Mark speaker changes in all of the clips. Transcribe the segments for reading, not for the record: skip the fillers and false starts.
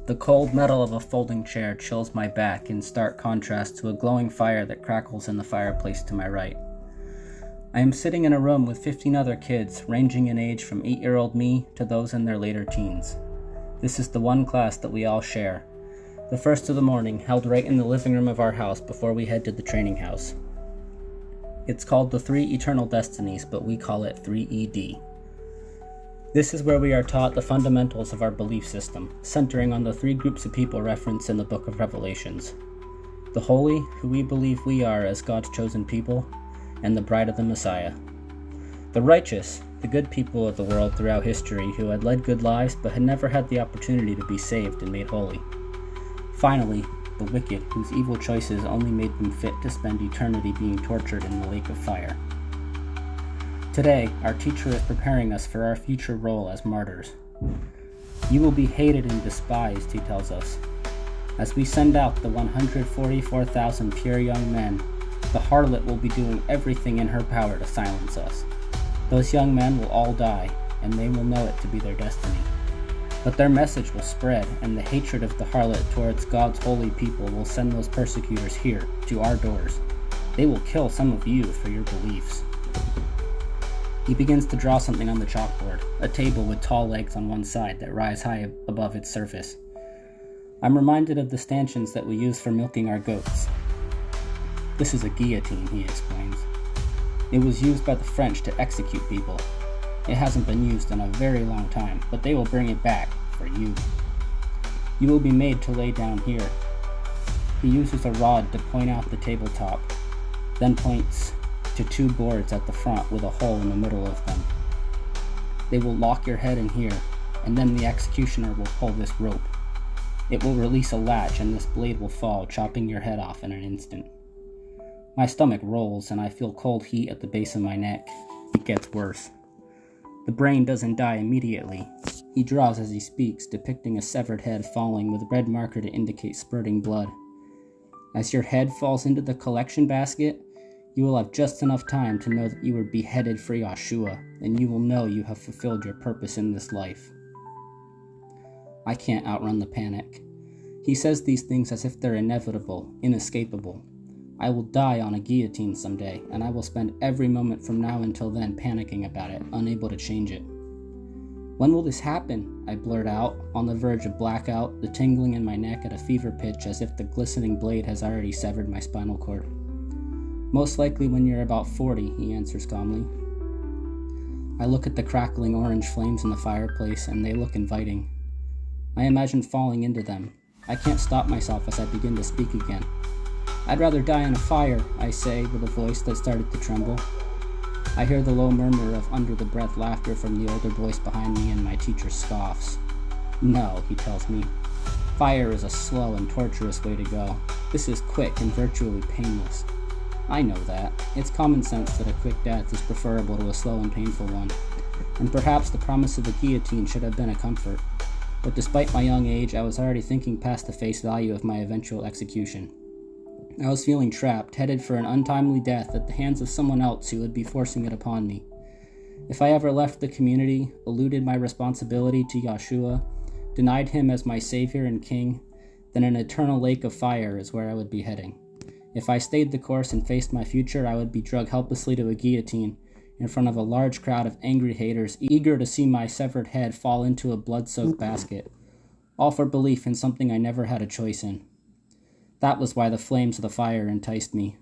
Speaker 1: The cold metal of a folding chair chills my back in stark contrast to a glowing fire that crackles in the fireplace to my right. I am sitting in a room with 15 other kids, ranging in age from 8-year-old me to those in their later teens. This is the one class that we all share. The first of the morning, held right in the living room of our house before we head to the training house. It's called the Three Eternal Destinies, but we call it 3ED. This is where we are taught the fundamentals of our belief system, centering on the three groups of people referenced in the book of Revelations. The holy, who we believe we are as God's chosen people, and the bride of the Messiah. The righteous, the good people of the world throughout history who had led good lives but had never had the opportunity to be saved and made holy. Finally, the wicked, whose evil choices only made them fit to spend eternity being tortured in the lake of fire. Today, our teacher is preparing us for our future role as martyrs. You will be hated and despised, he tells us. As we send out the 144,000 pure young men, the harlot will be doing everything in her power to silence us. Those young men will all die, and they will know it to be their destiny. But their message will spread, and the hatred of the harlot towards God's holy people will send those persecutors here, to our doors. They will kill some of you for your beliefs. He begins to draw something on the chalkboard, a table with tall legs on one side that rise high above its surface. I'm reminded of the stanchions that we use for milking our goats. This is a guillotine, he explains. It was used by the French to execute people. It hasn't been used in a very long time, but they will bring it back for you. You will be made to lay down here. He uses a rod to point out the tabletop, then points to two boards at the front with a hole in the middle of them. They will lock your head in here, and then the executioner will pull this rope. It will release a latch and this blade will fall, chopping your head off in an instant. My stomach rolls and I feel cold heat at the base of my neck. It gets worse. The brain doesn't die immediately. He draws as he speaks, depicting a severed head falling with a red marker to indicate spurting blood. As your head falls into the collection basket, you will have just enough time to know that you were beheaded for Yeshua, and you will know you have fulfilled your purpose in this life. I can't outrun the panic. He says these things as if they're inevitable, inescapable. I will die on a guillotine someday, and I will spend every moment from now until then panicking about it, unable to change it. When will this happen? I blurt out, on the verge of blackout, the tingling in my neck at a fever pitch as if the glistening blade has already severed my spinal cord. Most likely when you're about 40, he answers calmly. I look at the crackling orange flames in the fireplace, and they look inviting. I imagine falling into them. I can't stop myself as I begin to speak again. I'd rather die in a fire, I say, with a voice that started to tremble. I hear the low murmur of under-the-breath laughter from the older voice behind me, and my teacher scoffs. No, he tells me. Fire is a slow and torturous way to go. This is quick and virtually painless. I know that. It's common sense that a quick death is preferable to a slow and painful one, and perhaps the promise of the guillotine should have been a comfort. But despite my young age, I was already thinking past the face value of my eventual execution. I was feeling trapped, headed for an untimely death at the hands of someone else who would be forcing it upon me. If I ever left the community, eluded my responsibility to Yeshua, denied him as my savior and king, then an eternal lake of fire is where I would be heading. If I stayed the course and faced my future, I would be dragged helplessly to a guillotine in front of a large crowd of angry haters eager to see my severed head fall into a blood-soaked basket, all for belief in something I never had a choice in. That was why the flames of the fire enticed me.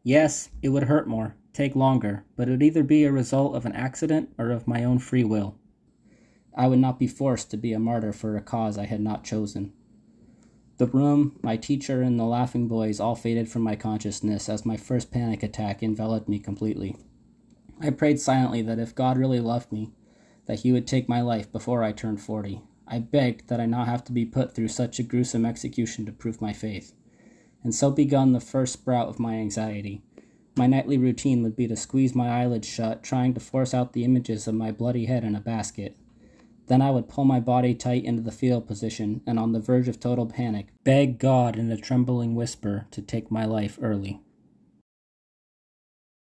Speaker 1: Yes, it would hurt more, take longer, but it would either be a result of an accident or of my own free will. I would not be forced to be a martyr for a cause I had not chosen. The room, my teacher, and the laughing boys all faded from my consciousness as my first panic attack enveloped me completely. I prayed silently that if God really loved me, that he would take my life before I turned 40. I begged that I not have to be put through such a gruesome execution to prove my faith. And so begun the first sprout of my anxiety. My nightly routine would be to squeeze my eyelids shut, trying to force out the images of my bloody head in a basket. Then I would pull my body tight into the fetal position, and on the verge of total panic, beg God in a trembling whisper to take my life early.